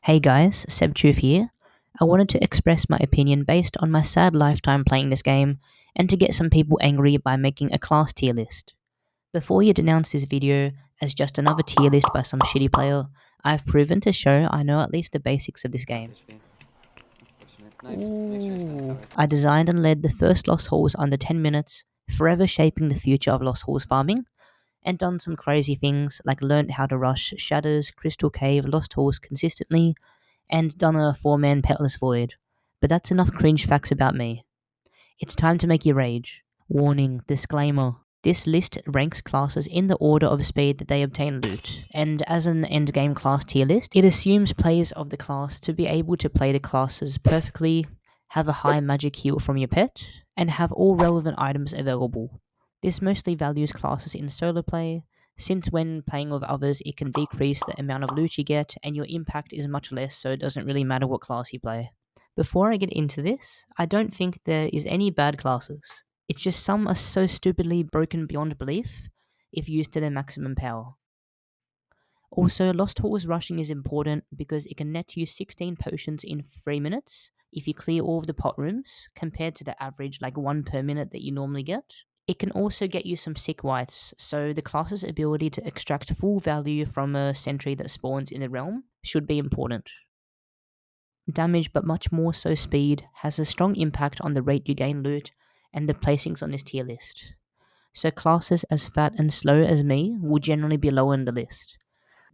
Hey guys, sebchoof here. I wanted to express my opinion based on my sad lifetime playing this game and to get some people angry by making a class tier list. Before you denounce this video as just another tier list by some shitty player, I've proven to show I know at least the basics of this game. I designed and led the first Lost Halls under 10 minutes, forever shaping the future of Lost Halls farming, and done some crazy things like learned how to rush Shadows, Crystal Cave, Lost Halls consistently, and done a 4-man Petless Void. But that's enough cringe facts about me. It's time to make you rage. Warning, disclaimer. This list ranks classes in the order of speed that they obtain loot, and as an endgame class tier list, it assumes players of the class to be able to play the classes perfectly, have a high magic heal from your pet, and have all relevant items available. This mostly values classes in solo play, since when playing with others it can decrease the amount of loot you get and your impact is much less, so it doesn't really matter what class you play. Before I get into this, I don't think there is any bad classes. It's just some are so stupidly broken beyond belief if used to their maximum power. Also, Lost Halls rushing is important because it can net you 16 potions in 3 minutes if you clear all of the pot rooms, compared to the average like 1 per minute that you normally get. It can also get you some sick whites, so the class's ability to extract full value from a sentry that spawns in the realm should be important. Damage, but much more so speed, has a strong impact on the rate you gain loot and the placings on this tier list. So classes as fat and slow as me will generally be lower in the list.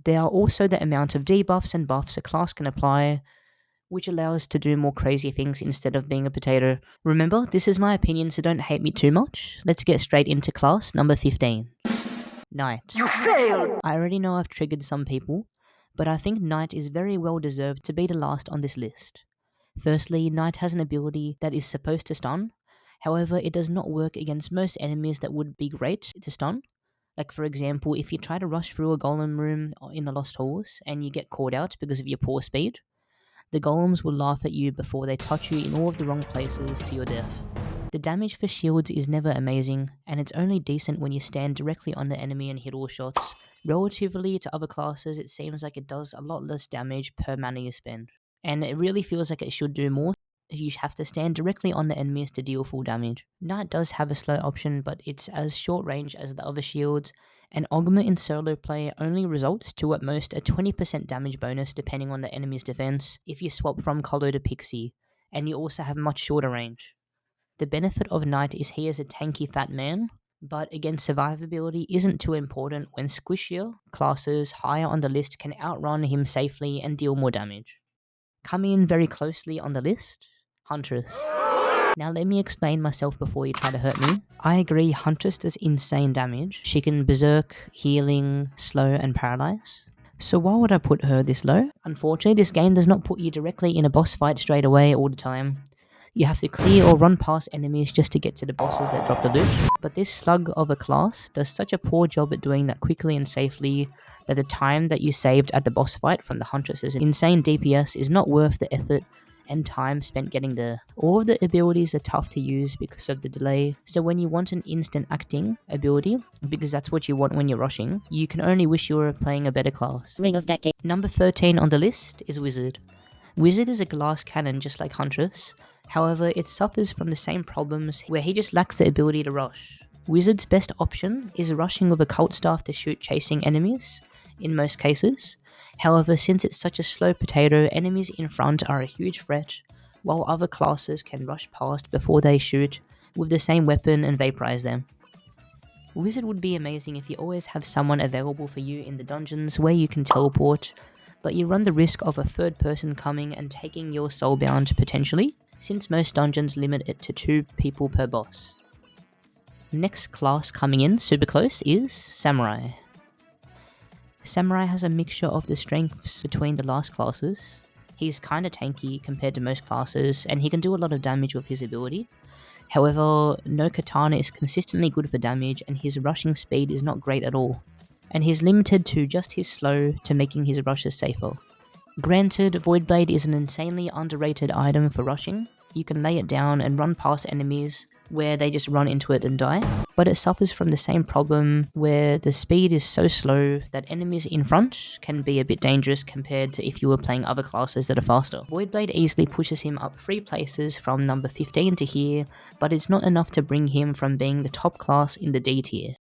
There are also the amount of debuffs and buffs a class can apply, which allows to do more crazy things instead of being a potato. Remember, this is my opinion, so don't hate me too much. Let's get straight into class number 15. Knight. You failed! I already know I've triggered some people, but I think Knight is very well deserved to be the last on this list. Firstly, Knight has an ability that is supposed to stun, however it does not work against most enemies that would be great to stun. Like for example, if you try to rush through a golem room in the Lost Halls and you get caught out because of your poor speed, the golems will laugh at you before they touch you in all of the wrong places to your death. The damage for shields is never amazing, and it's only decent when you stand directly on the enemy and hit all shots. Relatively to other classes, it seems like it does a lot less damage per mana you spend, and it really feels like it should do more. You have to stand directly on the enemies to deal full damage. Knight does have a slow option, but it's as short range as the other shields, and Ogma in solo play only results to at most a 20% damage bonus depending on the enemy's defense if you swap from Colo to Pixie, and you also have much shorter range. The benefit of Knight is he is a tanky fat man, but again survivability isn't too important when squishier classes higher on the list can outrun him safely and deal more damage. Coming in very closely on the list, Huntress. Now let me explain myself before you try to hurt me. I agree, Huntress does insane damage. She can berserk, healing, slow, and paralyze. So why would I put her this low? Unfortunately, this game does not put you directly in a boss fight straight away all the time. You have to clear or run past enemies just to get to the bosses that drop the loot. But this slug of a class does such a poor job at doing that quickly and safely that the time that you saved at the boss fight from the Huntress's insane DPS is not worth the effort and time spent getting there. All of the abilities are tough to use because of the delay, so when you want an instant acting ability, because that's what you want when you're rushing, you can only wish you were playing a better class. Ring of Decade. Number 13 on the list is Wizard. Wizard is a glass cannon just like Huntress, however it suffers from the same problems where he just lacks the ability to rush. Wizard's best option is rushing with a cult staff to shoot chasing enemies, in most cases. However, since it's such a slow potato, enemies in front are a huge threat, while other classes can rush past before they shoot with the same weapon and vaporize them. Wizard would be amazing if you always have someone available for you in the dungeons where you can teleport, but you run the risk of a third person coming and taking your soulbound potentially, since most dungeons limit it to 2 people per boss. Next class coming in super close is Samurai. Samurai has a mixture of the strengths between the last classes. He's kinda tanky compared to most classes, and he can do a lot of damage with his ability. However, no katana is consistently good for damage, and his rushing speed is not great at all. And he's limited to just his slow to making his rushes safer. Granted, Voidblade is an insanely underrated item for rushing. You can lay it down and run past enemies where they just run into it and die, but it suffers from the same problem where the speed is so slow that enemies in front can be a bit dangerous compared to if you were playing other classes that are faster. Voidblade easily pushes him up 3 places from number 15 to here, but it's not enough to bring him from being the top class in the D tier.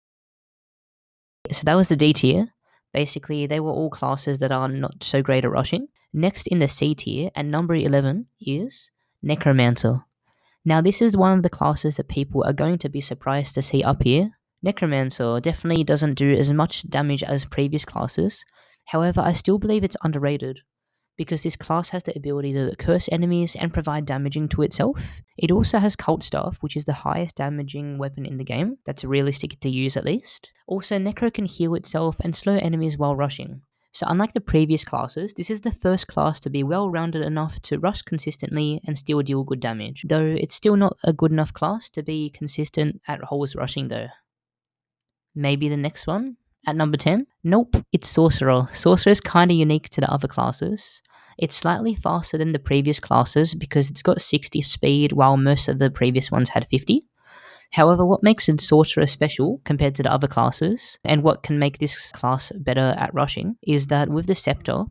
So that was the D tier. Basically, they were all classes that are not so great at rushing. Next in the C tier, at number 11, is Necromancer. Now this is one of the classes that people are going to be surprised to see up here. Necromancer definitely doesn't do as much damage as previous classes, however I still believe it's underrated, because this class has the ability to curse enemies and provide damaging to itself. It also has Cult Staff, which is the highest damaging weapon in the game, that's realistic to use at least. Also, Necro can heal itself and slow enemies while rushing. So unlike the previous classes, this is the first class to be well-rounded enough to rush consistently and still deal good damage, though it's still not a good enough class to be consistent at holes rushing though. Maybe the next one? At number 10? Nope, it's Sorcerer. Sorcerer is kinda unique to the other classes. It's slightly faster than the previous classes because it's got 60 speed while most of the previous ones had 50. However, what makes a Sorcerer special compared to the other classes, and what can make this class better at rushing, is that with the Scepter,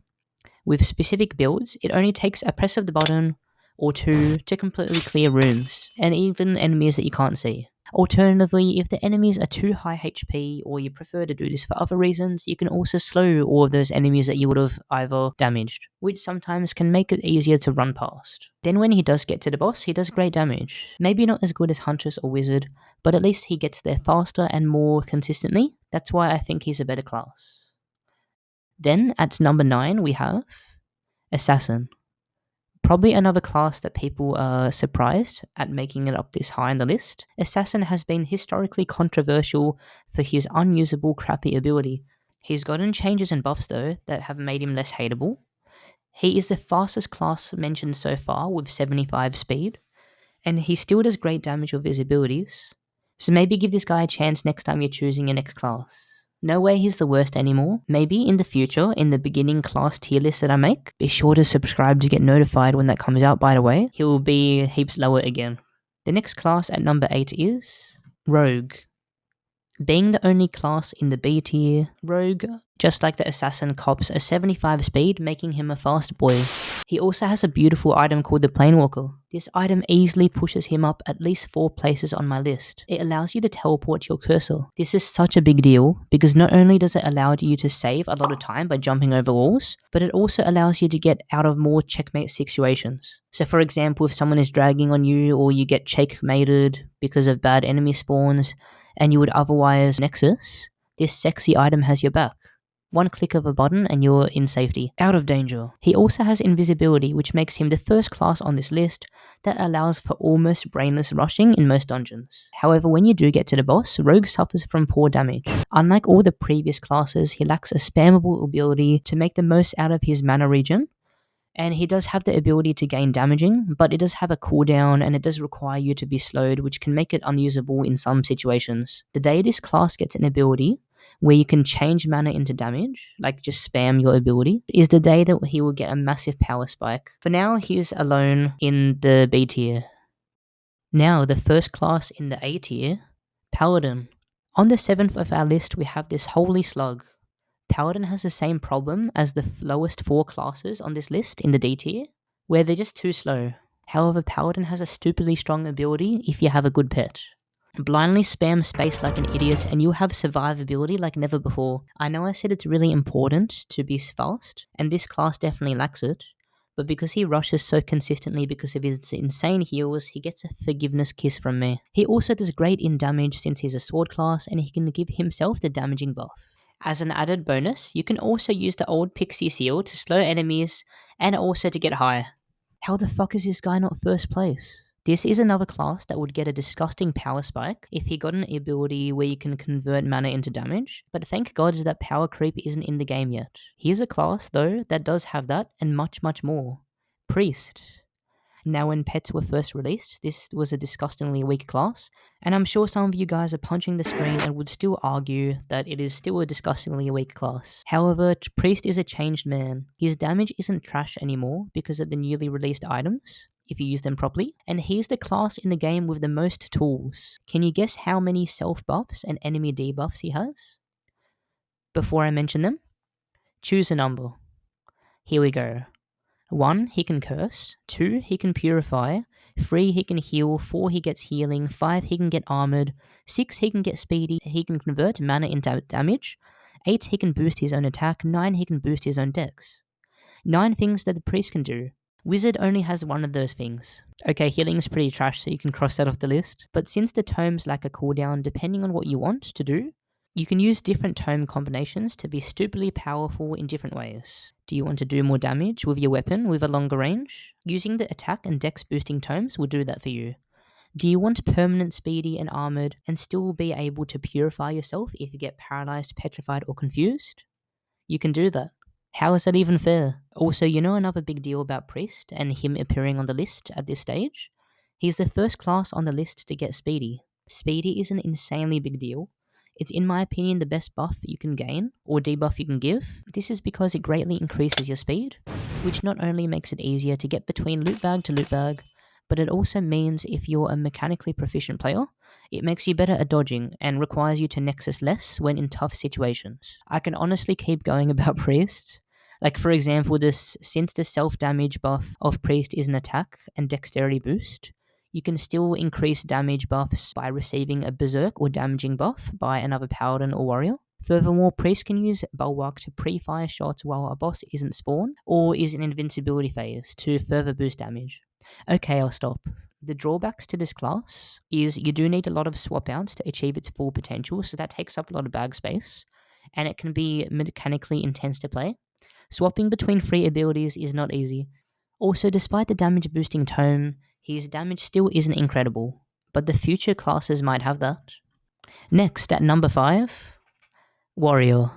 with specific builds, it only takes a press of the button or two to completely clear rooms, and even enemies that you can't see. Alternatively, if the enemies are too high HP or you prefer to do this for other reasons, you can also slow all of those enemies that you would have either damaged, which sometimes can make it easier to run past. Then when he does get to the boss, he does great damage. Maybe not as good as Huntress or Wizard, but at least he gets there faster and more consistently. That's why I think he's a better class. Then at number 9 we have Assassin. Probably another class that people are surprised at making it up this high on the list. Assassin has been historically controversial for his unusable crappy ability. He's gotten changes and buffs though that have made him less hateable. He is the fastest class mentioned so far with 75 speed, and he still does great damage with his abilities. So maybe give this guy a chance next time you're choosing your next class. No way he's the worst anymore. Maybe in the future, in the beginning class tier list that I make, be sure to subscribe to get notified when that comes out, by the way. He'll be heaps lower again. The next class at number 8 is Rogue. Being the only class in the B tier, Rogue, just like the Assassin, cops a 75 speed, making him a fast boy. He also has a beautiful item called the Planewalker. This item easily pushes him up at least 4 places on my list. It allows you to teleport your cursor. This is such a big deal because not only does it allow you to save a lot of time by jumping over walls, but it also allows you to get out of more checkmate situations. So for example, if someone is dragging on you or you get checkmated because of bad enemy spawns and you would otherwise Nexus, this sexy item has your back. One click of a button and you're in safety, out of danger. He also has invisibility, which makes him the first class on this list that allows for almost brainless rushing in most dungeons. However, when you do get to the boss, Rogue suffers from poor damage. Unlike all the previous classes, he lacks a spammable ability to make the most out of his mana regen, and he does have the ability to gain damaging, but it does have a cooldown and it does require you to be slowed, which can make it unusable in some situations. The day this class gets an ability where you can change mana into damage, like just spam your ability, is the day that he will get a massive power spike. For now, he is alone in the B tier. Now, the first class in the A tier, Paladin. On the 7th of our list, we have this Holy Slug. Paladin has the same problem as the lowest 4 classes on this list in the D tier, where they're just too slow. However, Paladin has a stupidly strong ability if you have a good pet. Blindly spam space like an idiot and you'll have survivability like never before. I know I said it's really important to be fast, and this class definitely lacks it, but because he rushes so consistently because of his insane heals, he gets a forgiveness kiss from me. He also does great in damage since he's a sword class and he can give himself the damaging buff. As an added bonus, you can also use the old pixie seal to slow enemies and also to get high. How the fuck is this guy not first place? This is another class that would get a disgusting power spike if he got an ability where you can convert mana into damage, but thank God that power creep isn't in the game yet. Here's a class, though, that does have that and much, much more. Priest. Now, when pets were first released, this was a disgustingly weak class, and I'm sure some of you guys are punching the screen and would still argue that it is still a disgustingly weak class. However, Priest is a changed man. His damage isn't trash anymore because of the newly released items. if you use them properly. And he's the class in the game with the most tools. Can you guess how many self buffs and enemy debuffs he has? Before I mention them, choose a number. Here we go. 1, he can curse. 2, he can purify. 3, he can heal. 4, he gets healing. 5, he can get armored. 6, he can get speedy. He can convert mana into damage. 8, he can boost his own attack. 9, he can boost his own dex. 9 things that the priest can do. Wizard only has one of those things. Okay, healing is pretty trash, so you can cross that off the list. But since the tomes lack a cooldown, depending on what you want to do, you can use different tome combinations to be stupidly powerful in different ways. Do you want to do more damage with your weapon with a longer range? Using the attack and dex boosting tomes will do that for you. Do you want permanent speedy and armored and still be able to purify yourself if you get paralyzed, petrified, or confused? You can do that. How is that even fair? Also, you know another big deal about Priest and him appearing on the list at this stage? He's the first class on the list to get Speedy. Speedy is an insanely big deal. It's in my opinion the best buff you can gain, or debuff you can give. This is because it greatly increases your speed, which not only makes it easier to get between loot bag to loot bag, but it also means if you're a mechanically proficient player, it makes you better at dodging and requires you to nexus less when in tough situations. I can honestly keep going about Priest. Like for example, since the self-damage buff of Priest is an attack and dexterity boost, you can still increase damage buffs by receiving a berserk or damaging buff by another paladin or warrior. Furthermore, Priest can use Bulwark to pre-fire shots while a boss isn't spawned or is in invincibility phase to further boost damage. Okay, I'll stop. The drawbacks to this class is you do need a lot of swap outs to achieve its full potential, so that takes up a lot of bag space, and it can be mechanically intense to play. Swapping between free abilities is not easy. Also, despite the damage boosting tome, his damage still isn't incredible, but the future classes might have that. Next, at number 5, Wario.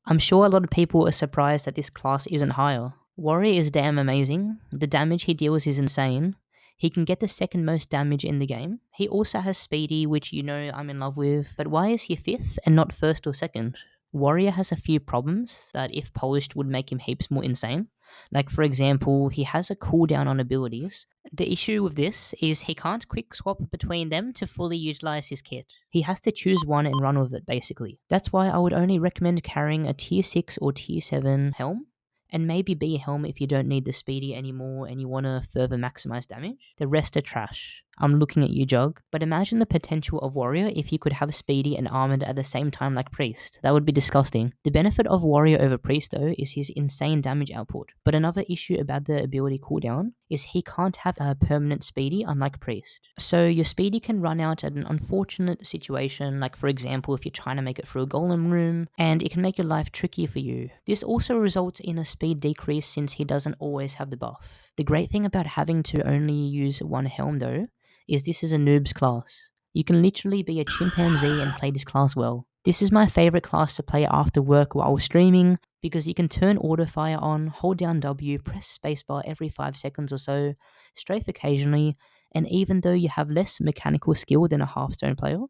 I'm sure a lot of people are surprised that this class isn't higher. Wario is damn amazing. The damage he deals is insane. He can get the second most damage in the game. He also has Speedy, which you know I'm in love with, but why is he 5th and not 1st or 2nd? Wario has a few problems that if polished would make him heaps more insane. Like for example, he has a cooldown on abilities. The issue with this is he can't quick swap between them to fully utilize his kit. He has to choose one and run with it basically. That's why I would only recommend carrying a tier 6 or tier 7 helm, and maybe be a helm if you don't need the speedy anymore and you want to further maximize damage. The rest are trash. I'm looking at you, Jog. But imagine the potential of Wario if you could have speedy and armored at the same time like Priest. That would be disgusting. The benefit of Wario over Priest though is his insane damage output. But another issue about the ability cooldown is he can't have a permanent speedy unlike Priest. So your speedy can run out at an unfortunate situation, like for example if you're trying to make it through a golem room, and it can make your life tricky for you. This also results in a speed decrease since he doesn't always have the buff. The great thing about having to only use one helm though is this is a noob's class. You can literally be a chimpanzee and play this class well. This is my favorite class to play after work while streaming because you can turn auto fire on, hold down W, press spacebar every 5 seconds or so, strafe occasionally, and even though you have less mechanical skill than a Hearthstone player,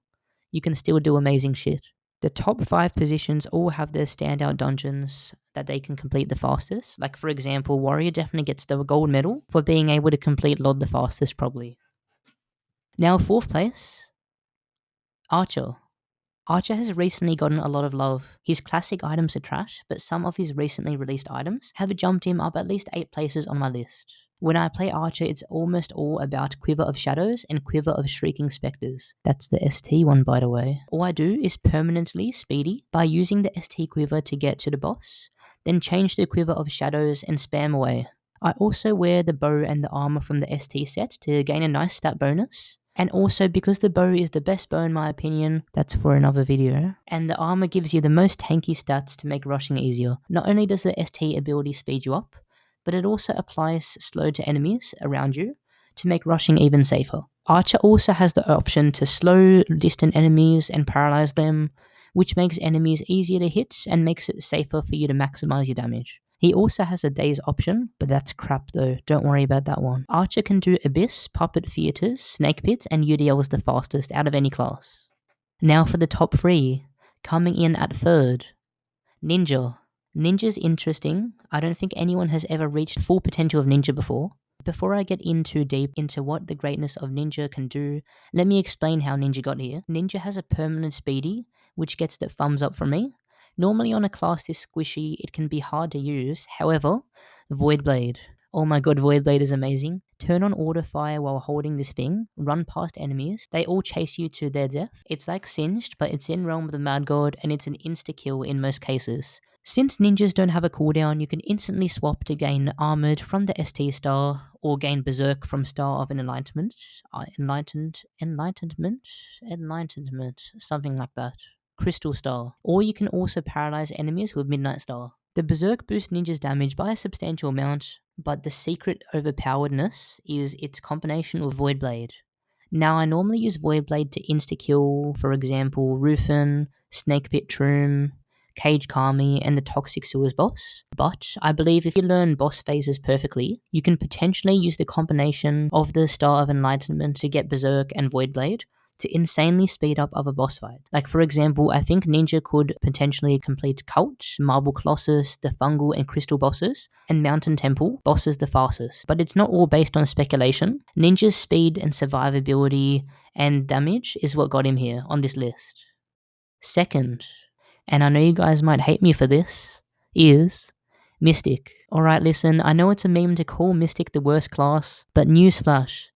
you can still do amazing shit. The top 5 positions all have their standout dungeons that they can complete the fastest. Like for example, Warrior definitely gets the gold medal for being able to complete LOD the fastest probably. Now 4th place, Archer. Archer has recently gotten a lot of love. His classic items are trash, but some of his recently released items have jumped him up at least 8 places on my list. When I play Archer, it's almost all about Quiver of Shadows and Quiver of Shrieking Spectres. That's the ST one, by the way. All I do is permanently speedy by using the ST Quiver to get to the boss, then change the Quiver of Shadows and spam away. I also wear the bow and the armor from the ST set to gain a nice stat bonus. And also because the bow is the best bow in my opinion, that's for another video, and the armor gives you the most tanky stats to make rushing easier. Not only does the ST ability speed you up, but it also applies slow to enemies around you to make rushing even safer. Archer also has the option to slow distant enemies and paralyze them, which makes enemies easier to hit and makes it safer for you to maximize your damage. He also has a daze option, but that's crap though, don't worry about that one. Archer can do Abyss, Puppet Theaters, Snake Pits, and UDLs the fastest out of any class. Now for the top 3, coming in at 3rd, Ninja. Ninja's interesting. I don't think anyone has ever reached full potential of Ninja before, Before I get in too deep into what the greatness of Ninja can do, let me explain how Ninja got here. Ninja has a permanent speedy, which gets the thumbs up from me. Normally on a class this squishy, it can be hard to use. However, Void Blade. Oh my god, Void Blade is amazing. Turn on auto fire while holding this thing, run past enemies, they all chase you to their death. It's like Singed, but it's in Realm of the Mad God, and it's an insta-kill in most cases. Since ninjas don't have a cooldown, you can instantly swap to gain Armored from the ST star, or gain Berserk from Star of an Enlightenment, something like that. Crystal Star. Or you can also paralyze enemies with Midnight Star. The Berserk boosts ninjas' damage by a substantial amount, but the secret overpoweredness is its combination with Void Blade. Now, I normally use Void Blade to insta-kill, for example, Rufin, Snake Pit Troom, Cage Kami, and the Toxic Sewers boss. But I believe if you learn boss phases perfectly, you can potentially use the combination of the Star of Enlightenment to get Berserk and Void Blade to insanely speed up other boss fights. Like for example, I think Ninja could potentially complete Cult, Marble Colossus, the Fungal and Crystal bosses, and Mountain Temple bosses the fastest. But it's not all based on speculation. Ninja's speed and survivability and damage is what got him here on this list. Second, and I know you guys might hate me for this, is Mystic. Alright, listen, I know it's a meme to call Mystic the worst class, but newsflash,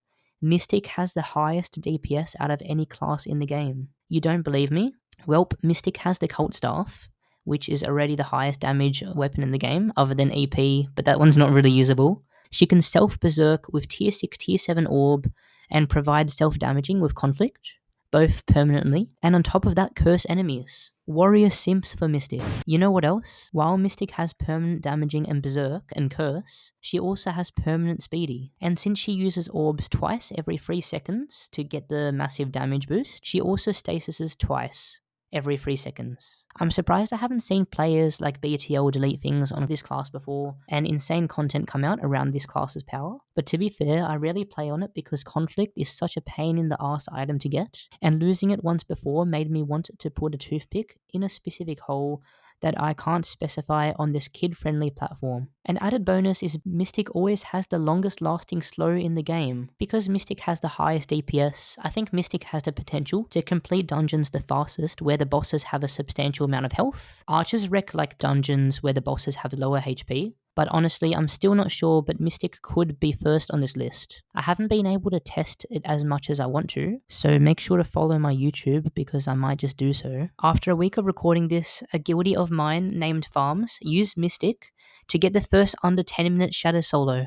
Mystic has the highest DPS out of any class in the game. You don't believe me? Welp, Mystic has the Cult Staff, which is already the highest damage weapon in the game, other than EP, but that one's not really usable. She can self-berserk with tier 6, tier 7 orb, and provide self-damaging with conflict, both permanently, and on top of that, curse enemies. Warrior simps for Mystic. You know what else? While Mystic has permanent damaging and berserk and curse, she also has permanent speedy. And since she uses orbs twice every 3 seconds to get the massive damage boost, she also stasises twice every 3 seconds. I'm surprised I haven't seen players like BTL delete things on this class before and insane content come out around this class's power. But to be fair, I rarely play on it because conflict is such a pain in the ass item to get, and losing it once before made me want to put a toothpick in a specific hole that I can't specify on this kid-friendly platform. An added bonus is Mystic always has the longest lasting slow in the game. Because Mystic has the highest DPS, I think Mystic has the potential to complete dungeons the fastest where the bosses have a substantial amount of health. Archers wreck like dungeons where the bosses have lower HP, but honestly, I'm still not sure, but Mystic could be first on this list. I haven't been able to test it as much as I want to, so make sure to follow my YouTube because I might just do so. After a week of recording this, a guildie of mine named Farms used Mystic to get the first under 10-minute Shadow solo.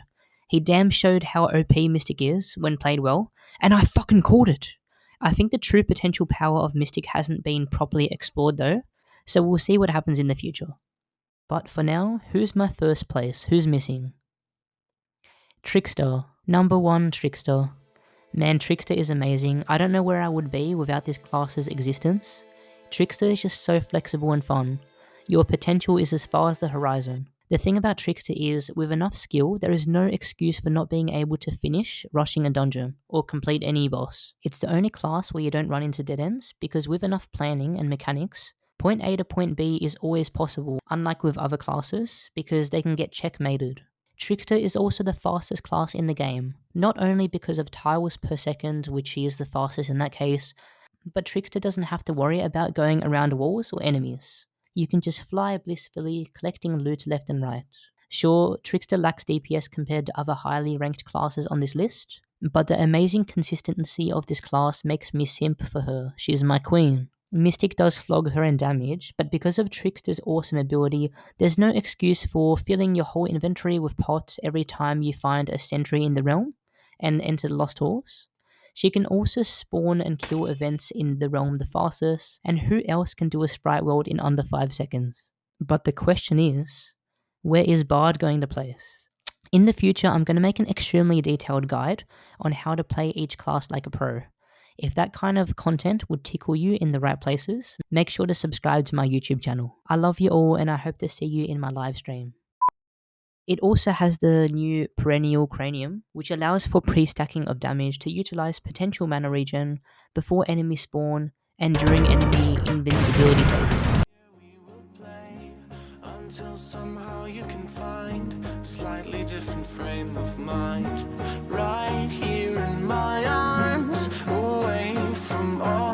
He damn showed how OP Mystic is when played well, and I fucking called it! I think the true potential power of Mystic hasn't been properly explored though, so we'll see what happens in the future. But for now, who's my first place? Who's missing? Trickster. Number 1, Trickster. Man, Trickster is amazing. I don't know where I would be without this class's existence. Trickster is just so flexible and fun. Your potential is as far as the horizon. The thing about Trickster is, with enough skill, there is no excuse for not being able to finish rushing a dungeon, or complete any boss. It's the only class where you don't run into dead ends, because with enough planning and mechanics, point A to point B is always possible, unlike with other classes, because they can get checkmated. Trickster is also the fastest class in the game, not only because of tiles per second, which he is the fastest in that case, but Trickster doesn't have to worry about going around walls or enemies. You can just fly blissfully, collecting loot left and right. Sure, Trickster lacks DPS compared to other highly ranked classes on this list, but the amazing consistency of this class makes me simp for her. She is my queen. Mystic does flog her in damage, but because of Trickster's awesome ability, there's no excuse for filling your whole inventory with pots every time you find a sentry in the realm and enter the Lost Halls. She can also spawn and kill events in the realm the fastest, and who else can do a sprite world in under 5 seconds? But the question is, where is Bard going to place? In the future, I'm going to make an extremely detailed guide on how to play each class like a pro. If that kind of content would tickle you in the right places, make sure to subscribe to my YouTube channel. I love you all and I hope to see you in my live stream. It also has the new Perennial Cranium, which allows for pre-stacking of damage to utilize potential mana regen before enemy spawn and during enemy invincibility phases. Until somehow you can find slightly different frame of mind, right here in my arms, away from all